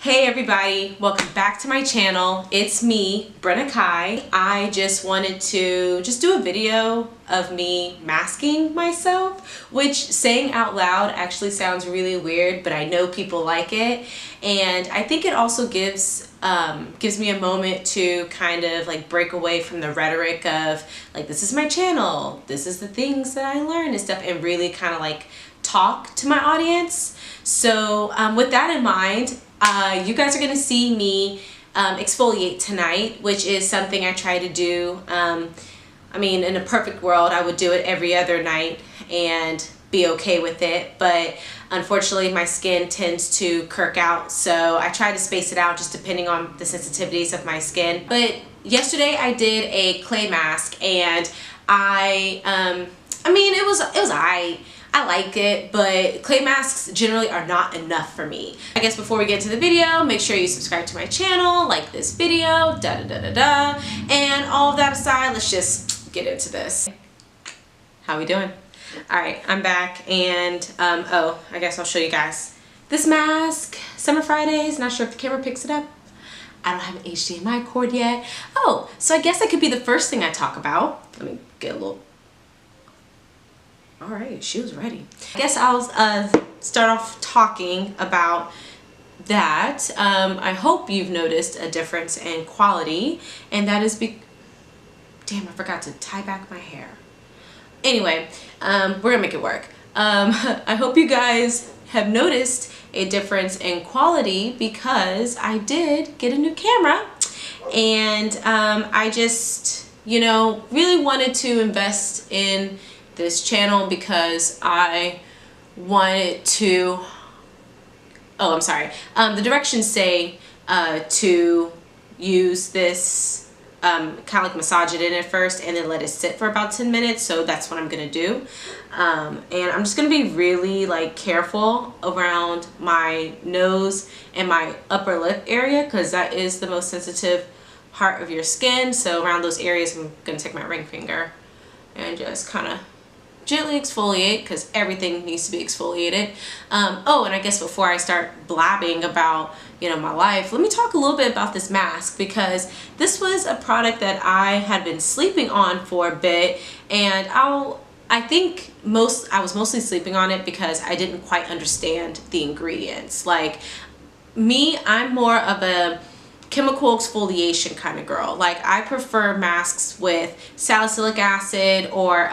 Hey everybody, welcome back to my channel. It's me, Brynna. I just wanted to do a video of me masking myself, which saying out loud actually sounds really weird, but I know people like it. And I think it also gives me a moment to kind of like break away from the rhetoric of like, this is my channel, this is the things that I learned and stuff, and really kind of like talk to my audience. So with that in mind, you guys are going to see me exfoliate tonight, which is something I try to do. I mean, in a perfect world, I would do it every other night and be okay with it. But unfortunately, my skin tends to kirk out. So I try to space it out just depending on the sensitivities of my skin. But yesterday I did a clay mask and I mean, it was I like it, but clay masks generally are not enough for me. I guess before we get to the video, make sure you subscribe to my channel, like this video, and all of that aside, let's just get into this. How we doing? All right, I'm back, and oh, I guess I'll show you guys this mask. Summer Fridays, not sure if the camera picks it up. I don't have an HDMI cord yet. Oh, so I guess that could be the first thing I talk about. Let me get a little. All right, she was ready. I guess I'll start off talking about that. I hope you've noticed a difference in quality, and that is damn, I forgot to tie back my hair. Anyway, we're gonna make it work. I hope you guys have noticed a difference in quality because I did get a new camera, and I just, you know, really wanted to invest in this channel because I wanted to, oh, I'm sorry. The directions say to use this, kind of like massage it in at first and then let it sit for about 10 minutes. So that's what I'm gonna do. And I'm just gonna be really like careful around my nose and my upper lip area because that is the most sensitive part of your skin. So around those areas, I'm gonna take my ring finger and just kind of gently exfoliate because everything needs to be exfoliated. Oh, and I guess before I start blabbing about, you know, my life, let me talk a little bit about this mask because this was a product that I had been sleeping on for a bit, and I think I was mostly sleeping on it because I didn't quite understand the ingredients. Like me, I'm more of a chemical exfoliation kind of girl. Like I prefer masks with salicylic acid or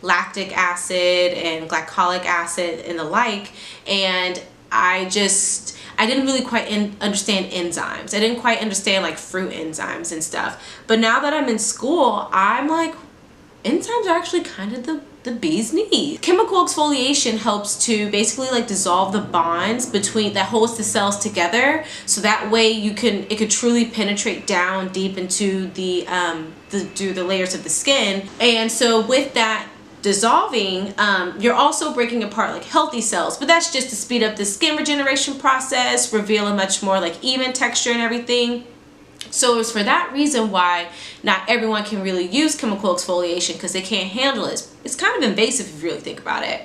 lactic acid and glycolic acid and the like, and I didn't really quite understand enzymes. I didn't quite understand like fruit enzymes and stuff. But now that I'm in school, I'm like, enzymes are actually kind of the bee's knees. Chemical exfoliation helps to basically like dissolve the bonds that holds the cells together, so that way it could truly penetrate down deep into the layers of the skin. And so with that dissolving, you're also breaking apart like healthy cells, but that's just to speed up the skin regeneration process, reveal a much more like even texture and everything. So it's for that reason why not everyone can really use chemical exfoliation, because they can't handle it. It's kind of invasive if you really think about it.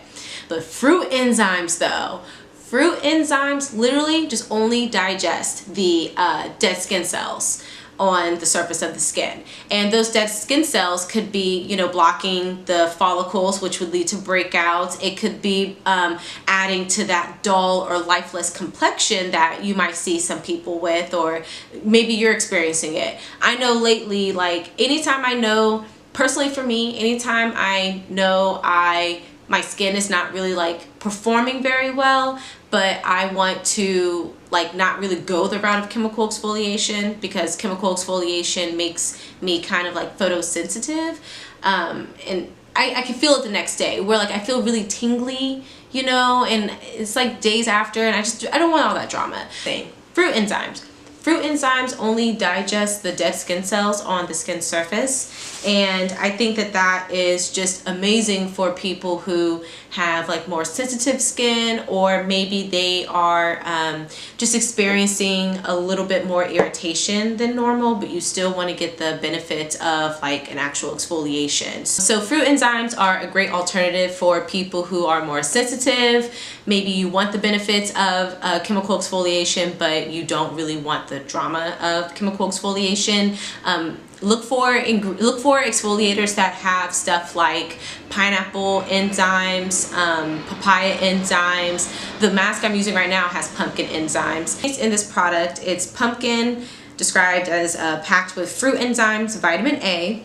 But fruit enzymes though, fruit enzymes literally just only digest the dead skin cells on the surface of the skin, and those dead skin cells could be, you know, blocking the follicles, which would lead to breakouts. It could be adding to that dull or lifeless complexion that you might see some people with, or maybe you're experiencing it. I know lately, like anytime I know, personally for me, anytime I know my skin is not really like performing very well, but I want to like not really go the route of chemical exfoliation because chemical exfoliation makes me kind of like photosensitive, and I can feel it the next day where like I feel really tingly, you know, and it's like days after, and I don't want all that drama thing. Fruit enzymes. Fruit enzymes only digest the dead skin cells on the skin surface, and I think that that is just amazing for people who have like more sensitive skin, or maybe they are just experiencing a little bit more irritation than normal, but you still want to get the benefit of like an actual exfoliation. So fruit enzymes are a great alternative for people who are more sensitive. Maybe you want the benefits of chemical exfoliation, but you don't really want the drama of chemical exfoliation. Look for exfoliators that have stuff like pineapple enzymes, papaya enzymes. The mask I'm using right now has pumpkin enzymes. In this product, it's pumpkin, described as packed with fruit enzymes, vitamin A.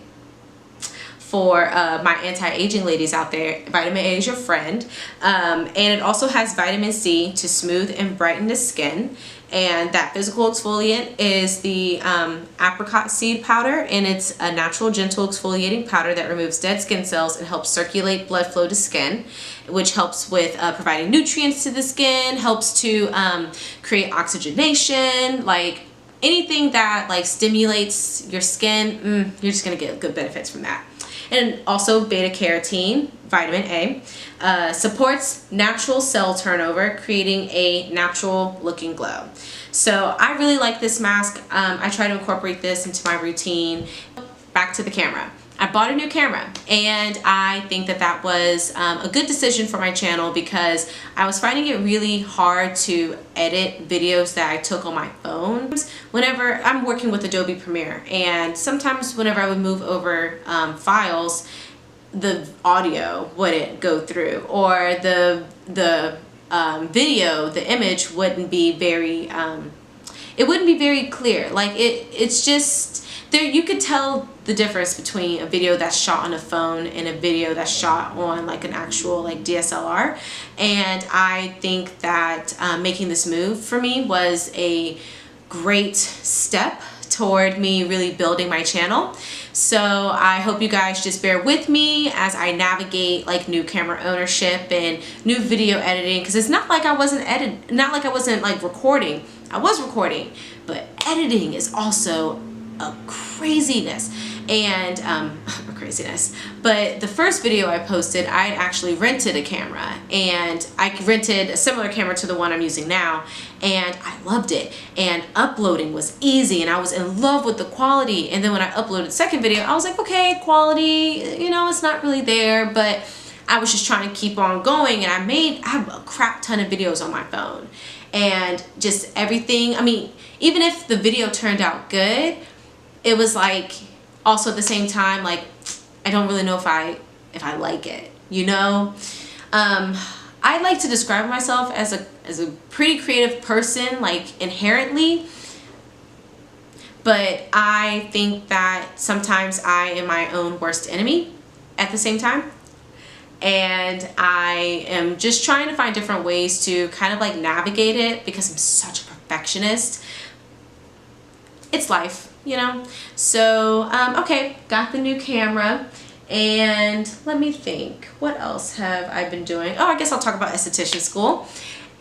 For my anti-aging ladies out there, vitamin A is your friend. And it also has vitamin C to smooth and brighten the skin. And that physical exfoliant is the apricot seed powder, and it's a natural, gentle exfoliating powder that removes dead skin cells and helps circulate blood flow to skin, which helps with providing nutrients to the skin, helps to create oxygenation, like anything that like stimulates your skin. You're just gonna get good benefits from that. And also beta carotene, vitamin A, supports natural cell turnover, creating a natural looking glow. So I really like this mask. I try to incorporate this into my routine. Back to the camera. I bought a new camera, and I think that that was a good decision for my channel, because I was finding it really hard to edit videos that I took on my phone. Whenever I'm working with Adobe Premiere, and sometimes whenever I would move over files, the audio wouldn't go through, or the video, the image wouldn't be very it wouldn't be very clear. Like it's just there, you could tell the difference between a video that's shot on a phone and a video that's shot on like an actual like DSLR. And I think that making this move for me was a great step toward me really building my channel. So I hope you guys just bear with me as I navigate like new camera ownership and new video editing, because it's not like I wasn't like recording. I was recording, but editing is also a craziness. And but the first video I posted, I had actually rented a camera, and I rented a similar camera to the one I'm using now, and I loved it, and uploading was easy, and I was in love with the quality. And then when I uploaded the second video, I was like, okay, quality, you know, it's not really there, but I was just trying to keep on going. And I have a crap ton of videos on my phone, and just everything. I mean, even if the video turned out good, it was like also at the same time, like, I don't really know if I like it, you know? I like to describe myself as a pretty creative person, like inherently, but I think that sometimes I am my own worst enemy at the same time. And I am just trying to find different ways to kind of like navigate it, because I'm such a perfectionist. It's life, you know? So, okay, got the new camera, and let me think, what else have I been doing? Oh, I guess I'll talk about esthetician school.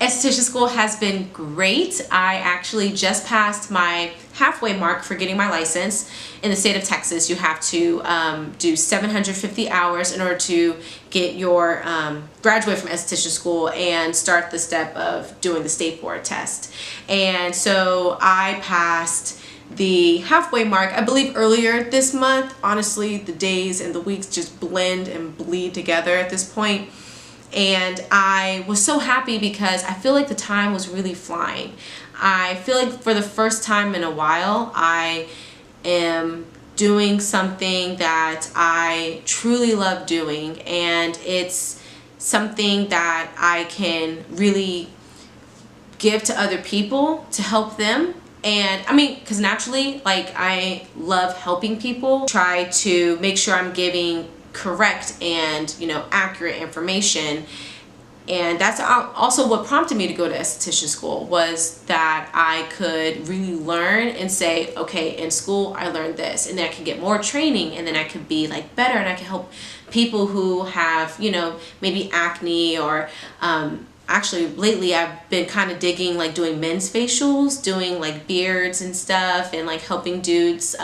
Esthetician school has been great. I actually just passed my halfway mark for getting my license. In the state of Texas, you have to do 750 hours in order to get your graduate from esthetician school and start the step of doing the state board test. And so I passed the halfway mark, I believe, earlier this month. Honestly, the days and the weeks just blend and bleed together at this point. And I was so happy because I feel like the time was really flying. I feel like for the first time in a while, I am doing something that I truly love doing, and it's something that I can really give to other people to help them. And I mean, because naturally, like, I love helping people. Try to make sure I'm giving correct and, you know, accurate information. And that's also what prompted me to go to esthetician school, was that I could really learn and say, okay, in school I learned this, and then I can get more training, and then I could be like better, and I can help people who have, you know, maybe acne or actually lately I've been kind of digging like doing men's facials, doing like beards and stuff, and like helping dudes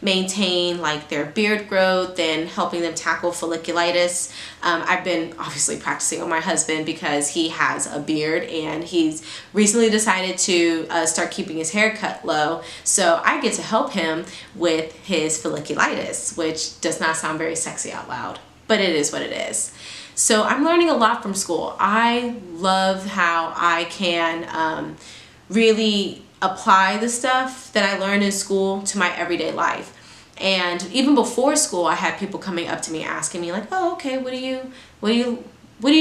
maintain like their beard growth and helping them tackle folliculitis. I've been obviously practicing on my husband because he has a beard and he's recently decided to start keeping his hair cut low. So I get to help him with his folliculitis, which does not sound very sexy out loud, but it is what it is. So I'm learning a lot from school. I love how I can really apply the stuff that I learned in school to my everyday life. And even before school, I had people coming up to me asking me like, oh, okay, what do you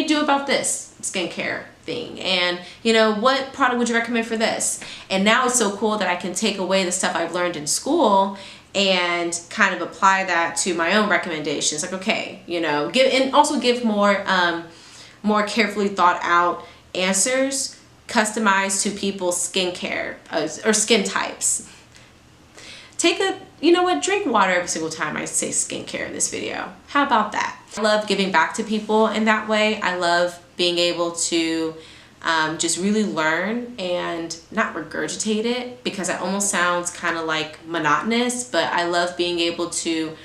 do about this skincare thing? And you know, what product would you recommend for this? And now it's so cool that I can take away the stuff I've learned in school and kind of apply that to my own recommendations. Like, okay, you know, give more carefully thought out answers customized to people's skincare or skin types. You know what, drink water every single time I say skincare in this video. How about that? I love giving back to people in that way. I love being able to just really learn and not regurgitate it, because that almost sounds kind of like monotonous, but I love being able to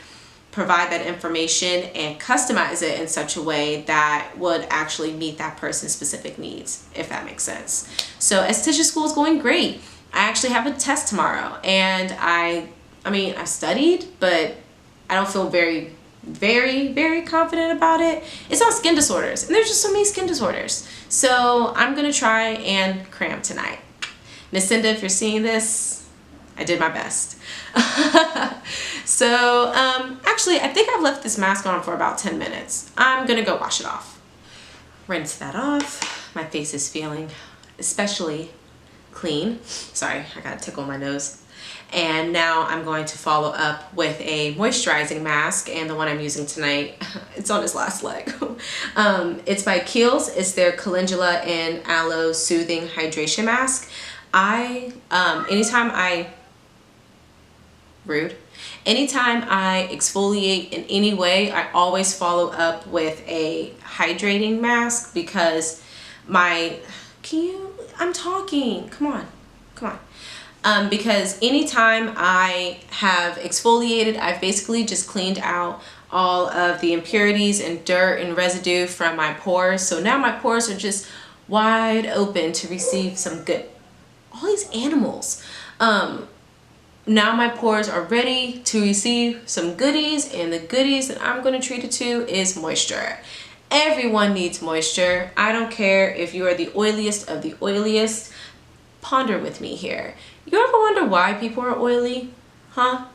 provide that information and customize it in such a way that would actually meet that person's specific needs, if that makes sense. So esthetician school is going great. I actually have a test tomorrow, and I mean, I studied, but I don't feel very confident about it. It's on skin disorders, and there's just so many skin disorders. So I'm gonna try and cram tonight. Miss Cinda, if you're seeing this, I did my best. So actually, I think I've left this mask on for about 10 minutes. I'm gonna go wash it off. Rinse that off. My face is feeling especially clean. Sorry, I got a tickle in my nose. And now I'm going to follow up with a moisturizing mask, and the one I'm using tonight, it's on its last leg. It's by Kiehl's. It's their Calendula and Aloe Soothing Hydration Mask. Anytime I exfoliate in any way, I always follow up with a hydrating mask, because I'm talking, come on. Because anytime I have exfoliated, I've basically just cleaned out all of the impurities and dirt and residue from my pores. So now my pores are just wide open to receive some good, all these animals. Now my pores are ready to receive some goodies, and the goodies that I'm going to treat it to is moisture. Everyone needs moisture. I don't care if you are the oiliest of the oiliest. Ponder with me here. You ever wonder why people are oily? Huh?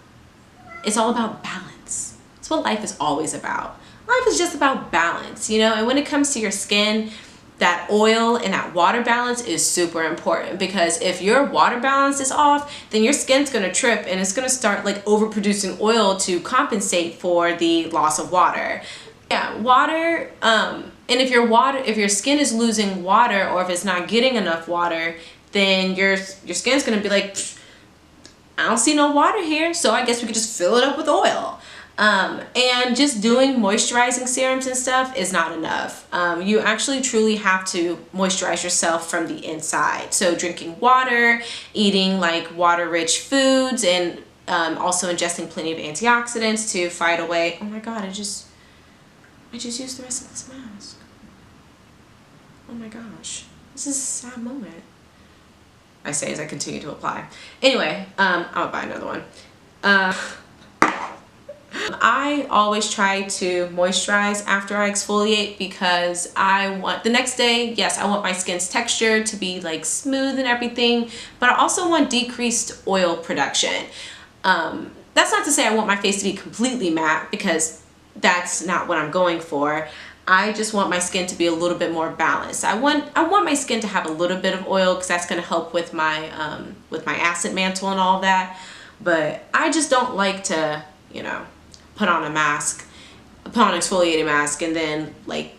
It's all about balance. It's what life is always about. Life is just about balance, you know? And when it comes to your skin, that oil and that water balance is super important, because if your water balance is off, then your skin's gonna trip and it's gonna start like overproducing oil to compensate for the loss of water. Yeah, water, and if your skin is losing water, or if it's not getting enough water, then your skin's gonna be like, I don't see no water here, so I guess we could just fill it up with oil. And just doing moisturizing serums and stuff is not enough. You actually truly have to moisturize yourself from the inside. So drinking water, eating like water-rich foods, and also ingesting plenty of antioxidants to fight away. Oh my God, I just used the rest of this mask. Oh my gosh, this is a sad moment. I say as I continue to apply. Anyway, I'll buy another one. I always try to moisturize after I exfoliate, because the next day, yes, I want my skin's texture to be like smooth and everything, but I also want decreased oil production. That's not to say I want my face to be completely matte, because that's not what I'm going for. I just want my skin to be a little bit more balanced. I want my skin to have a little bit of oil, because that's going to help with my acid mantle and all that. But I just don't like to, you know, put on an exfoliating mask and then like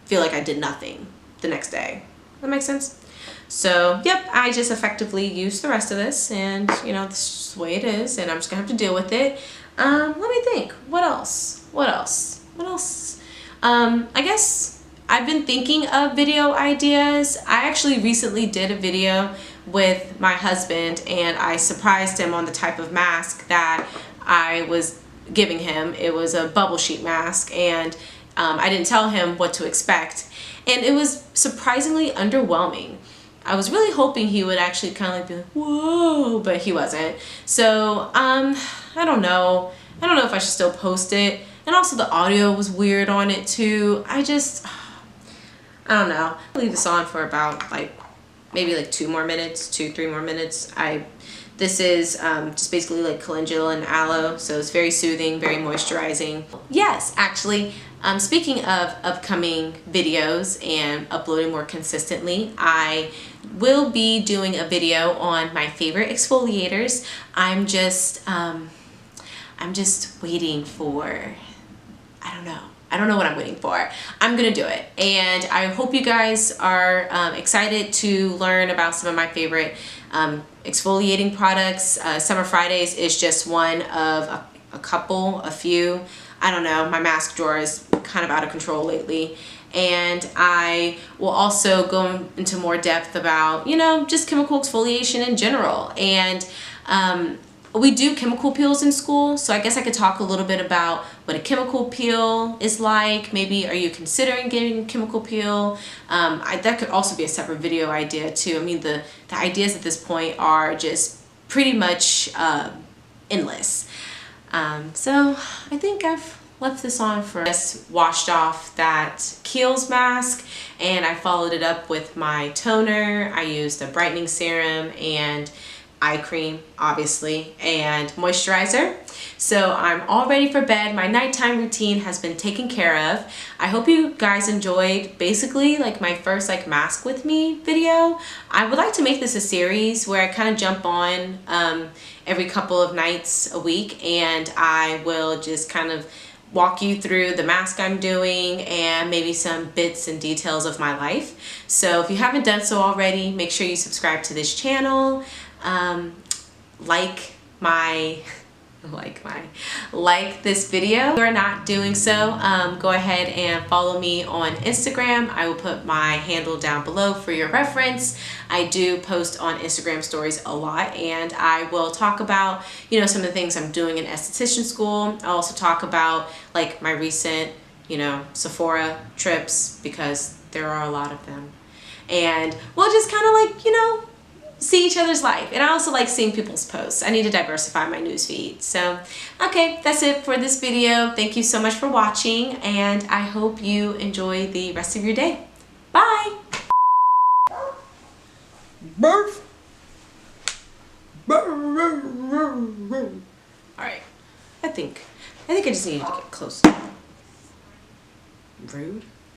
feel like I did nothing the next day. That makes sense? So yep, I just effectively used the rest of this, and you know, this is just the way it is, and I'm just gonna have to deal with it. Let me think. What else? I guess I've been thinking of video ideas. I actually recently did a video with my husband and I surprised him on the type of mask that I was giving him. It was a bubble sheet mask, and I didn't tell him what to expect, and it was surprisingly underwhelming. I was really hoping he would actually kind of like be like, whoa, but he wasn't. So I don't know if I should still post it. And also the audio was weird on it too. I don't know. I'll leave this on for about like maybe like 2 more minutes, 2-3 more minutes. This is just basically like calendula and aloe, so it's very soothing, very moisturizing. Yes, actually, speaking of upcoming videos and uploading more consistently, I will be doing a video on my favorite exfoliators. I'm just waiting for, I don't know what I'm waiting for. I'm gonna do it, and I hope you guys are excited to learn about some of my favorite exfoliating products. Summer Fridays is just one of a few. I don't know, my mask drawer is kind of out of control lately. And I will also go into more depth about, you know, just chemical exfoliation in general. And we do chemical peels in school, so I guess I could talk a little bit about what a chemical peel is like. Maybe are you considering getting a chemical peel? That could also be a separate video idea too. I mean, the ideas at this point are just pretty much endless. So I think I've left this on for, just washed off that Kiehl's mask, and I followed it up with my toner. I used a brightening serum and eye cream, obviously, and moisturizer. So I'm all ready for bed. My nighttime routine has been taken care of. I hope you guys enjoyed basically like my first like mask with me video. I would like to make this a series where I kind of jump on every couple of nights a week, and I will just kind of walk you through the mask I'm doing and maybe some bits and details of my life. So if you haven't done so already, make sure you subscribe to this channel. Like this video. If you're not doing so, go ahead and follow me on Instagram. I will put my handle down below for your reference. I do post on Instagram stories a lot, and I will talk about, you know, some of the things I'm doing in esthetician school. I'll also talk about like my recent, you know, Sephora trips, because there are a lot of them. And we'll just kind of like, you know, see each other's life. And I also like seeing people's posts. I need to diversify my newsfeed. So, okay, that's it for this video. Thank you so much for watching, and I hope you enjoy the rest of your day. Bye! Barf. Alright, I think I just needed to get closer. Rude.